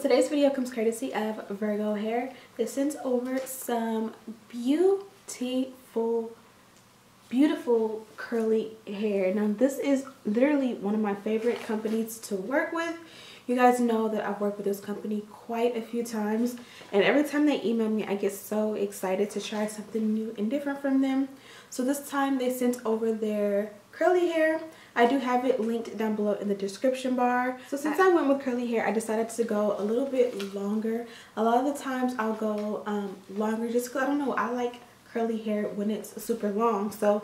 today's video comes courtesy of Virgo Hair. They sent over some beautiful curly hair. Now this is literally one of my favorite companies to work with. You guys know that I've worked with this company quite a few times, and every time they email me I get so excited to try something new and different from them. So this time they sent over their curly hair. I do have it linked down below in the description bar. So since I went with curly hair, I decided to go a little bit longer. A lot of the times I'll go longer just because, I don't know, I like curly hair when it's super long. So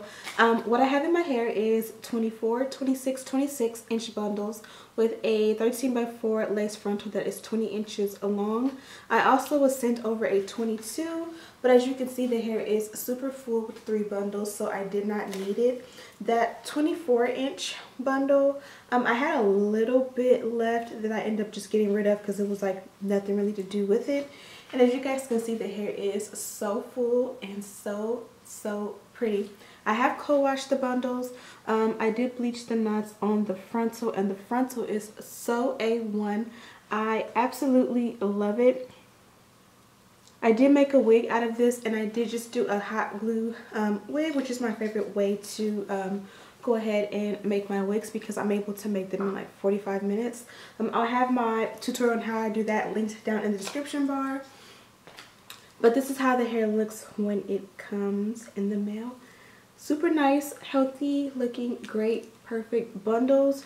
what I have in my hair is 24, 26, 26 inch bundles with a 13x4 lace frontal that is 20 inches long. I also was sent over a 22, but as you can see the hair is super full with 3 bundles, so I did not need it. That 24 inch bundle, I had a little bit left that I ended up just getting rid of because it was like nothing really to do with it. And as you guys can see, the hair is so full and so pretty. I have co-washed the bundles. I did bleach the knots on the frontal, and the frontal is so A1. I absolutely love it. I did make a wig out of this, and I did just do a hot glue wig, which is my favorite way to go ahead and make my wigs because I'm able to make them in like 45 minutes. I'll have my tutorial on how I do that linked down in the description bar. But this is how the hair looks when it comes in the mail. Super nice, healthy looking, great, perfect bundles.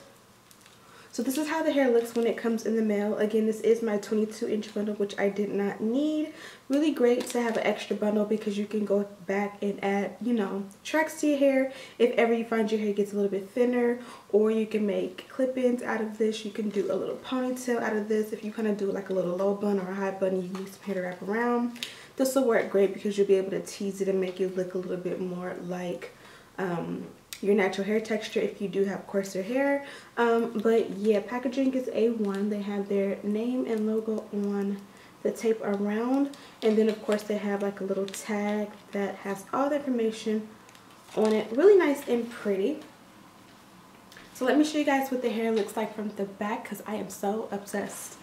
So this is how the hair looks when it comes in the mail. Again, this is my 22 inch bundle, which I did not need. Really great to have an extra bundle because you can go back and add, you know, tracks to your hair if ever you find your hair gets a little bit thinner, or you can make clip-ins out of this. You can do a little ponytail out of this. If you kind of do like a little low bun or a high bun, you need some hair to wrap around. This will work great because you'll be able to tease it and make it look a little bit more like your natural hair texture if you do have coarser hair. But yeah, packaging is A1. They have their name and logo on the tape around, and then of course they have like a little tag that has all the information on it. Really nice and pretty. So let me show you guys what the hair looks like from the back because I am so obsessed.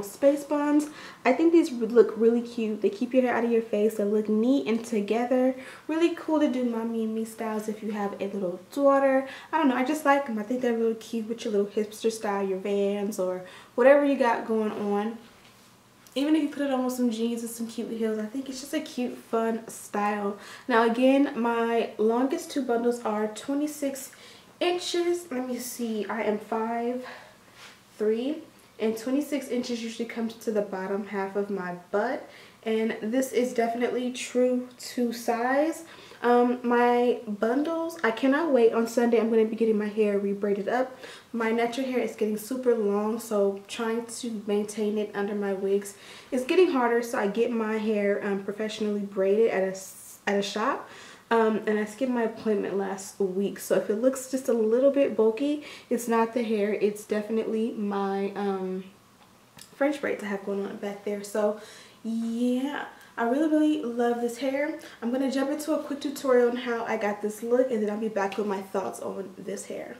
Space buns. I think these would look really cute. They keep your hair out of your face. They look neat and together. Really cool to do mommy and me styles if you have a little daughter. I don't know, I just like them. I think they're really cute with your little hipster style, your Vans or whatever you got going on. Even if you put it on with some jeans and some cute heels, I think it's just a cute, fun style. Now again, my longest 2 bundles are 26 inches. Let me see, I am 5'3". And 26 inches usually comes to the bottom half of my butt. And this is definitely true to size. My bundles, I cannot wait. On Sunday, I'm going to be getting my hair re-braided up. My natural hair is getting super long, so trying to maintain it under my wigs is getting harder. So I get my hair professionally braided at a shop. And I skipped my appointment last week, so if it looks just a little bit bulky, it's not the hair, it's definitely my French braids I have going on back there. So yeah, I really love this hair. I'm going to jump into a quick tutorial on how I got this look, and then I'll be back with my thoughts on this hair.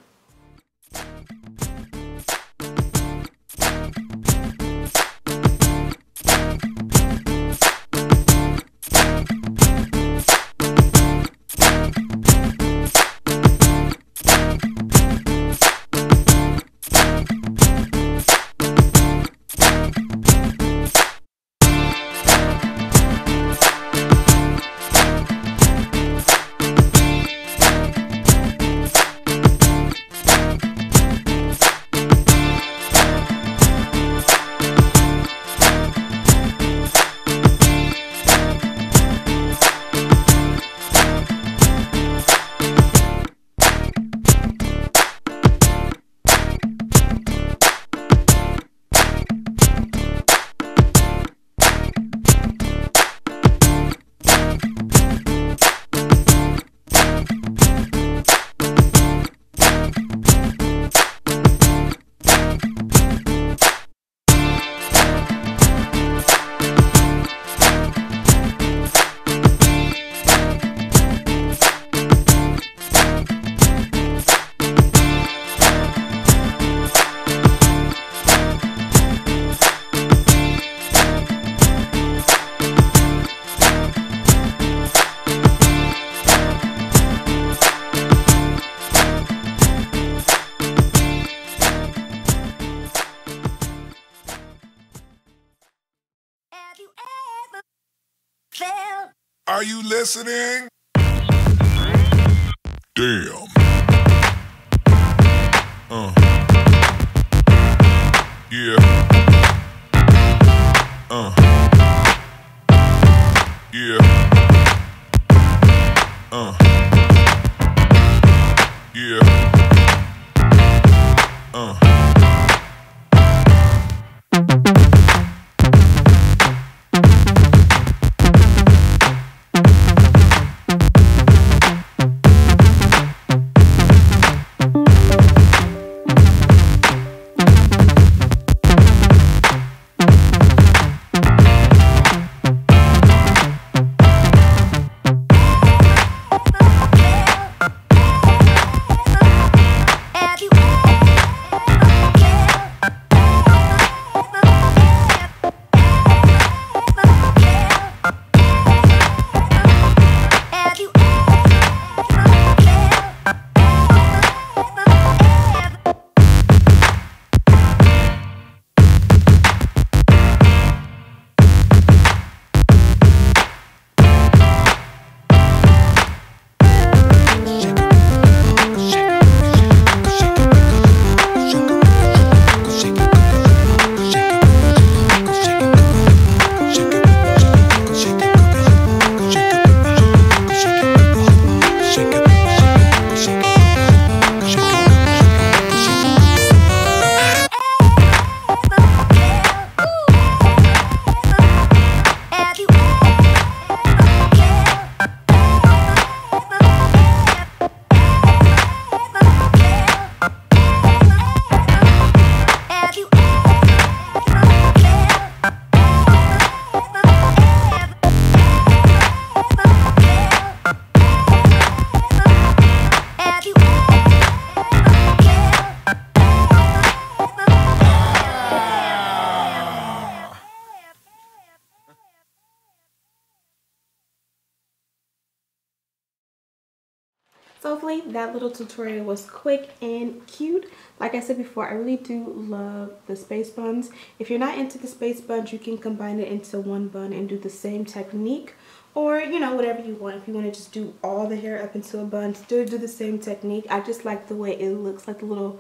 Are you listening? Damn. Yeah. Yeah. Yeah. So hopefully that little tutorial was quick and cute. Like I said before, I really do love the space buns. If you're not into the space buns, you can combine it into one bun and do the same technique. Or, you know, whatever you want. If you want to just do all the hair up into a bun, still do the same technique. I just like the way it looks, like the little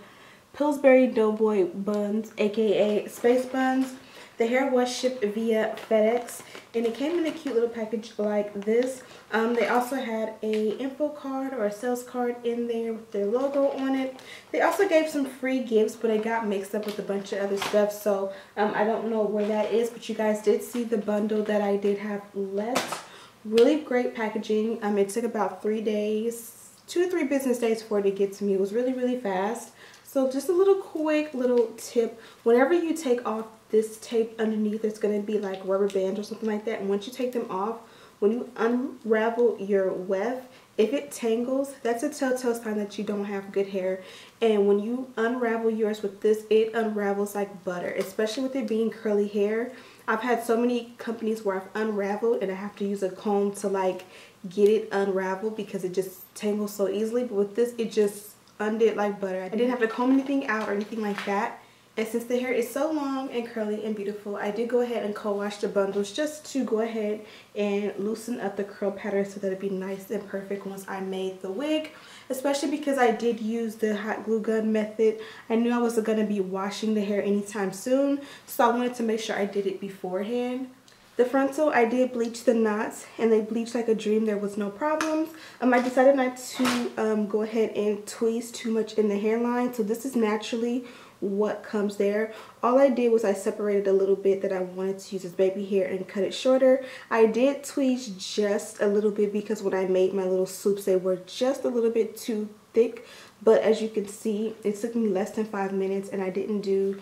Pillsbury Doughboy buns, aka space buns. The hair was shipped via FedEx, and it came in a cute little package like this. They also had a info card or a sales card in there with their logo on it. They also gave some free gifts, but it got mixed up with a bunch of other stuff, so I don't know where that is, but you guys did see the bundle that I did have left. Really great packaging. It took about 3 days, 2 to 3 business days for it to get to me. It was really, really fast. So just a little quick little tip. Whenever you take off this tape underneath, it's going to be like rubber bands or something like that. And once you take them off, when you unravel your weft, if it tangles, that's a telltale sign that you don't have good hair. And when you unravel yours with this, it unravels like butter, especially with it being curly hair. I've had so many companies where I've unraveled and I have to use a comb to like get it unraveled because it just tangles so easily. But with this, it just undid like butter. I didn't have to comb anything out or anything like that. And since the hair is so long and curly and beautiful, I did go ahead and co-wash the bundles just to go ahead and loosen up the curl pattern so that it'd be nice and perfect once I made the wig. Especially because I did use the hot glue gun method. I knew I wasn't going to be washing the hair anytime soon, so I wanted to make sure I did it beforehand. The frontal, I did bleach the knots, and they bleached like a dream. There was no problems. I decided not to go ahead and tweeze too much in the hairline, so this is naturally what comes there. All I did was I separated a little bit that I wanted to use as baby hair and cut it shorter. I did tweeze just a little bit because when I made my little swoops, they were just a little bit too thick. But as you can see, it took me less than 5 minutes and I didn't do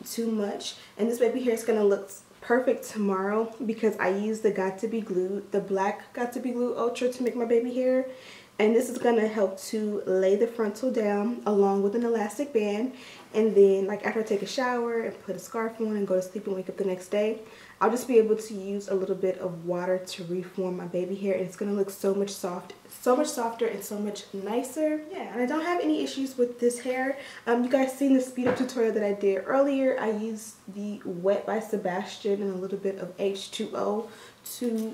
too much. And this baby hair is going to look perfect tomorrow because I used the Got To Be Glue, the black Got To Be Glue Ultra to make my baby hair. And this is going to help to lay the frontal down along with an elastic band. And then like after I take a shower and put a scarf on and go to sleep and wake up the next day, I'll just be able to use a little bit of water to reform my baby hair. And it's going to look so much softer and so much nicer. Yeah, and I don't have any issues with this hair. You guys seen the speed up tutorial that I did earlier. I used the Wet by Sebastian and a little bit of H2O to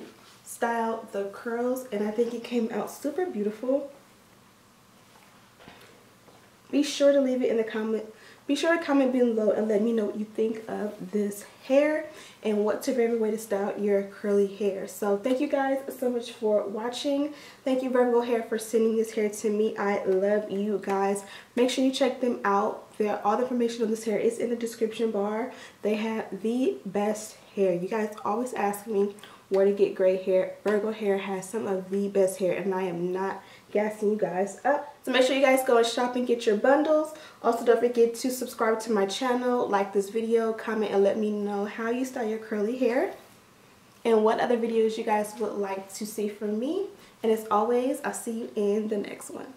style the curls, and I think it came out super beautiful. Be sure to leave it in the comment. Be sure to comment below and let me know what you think of this hair and what's your favorite way to style your curly hair. So thank you guys so much for watching. Thank you Virgo Hair for sending this hair to me. I love you guys. Make sure you check them out. All the information on this hair is in the description bar. They have the best hair. You guys always ask me where to get great hair. Virgo Hair has some of the best hair, and I am not gassing you guys up. So make sure you guys go and shop and get your bundles. Also, don't forget to subscribe to my channel, like this video, comment, and let me know how you style your curly hair and what other videos you guys would like to see from me. And as always, I'll see you in the next one.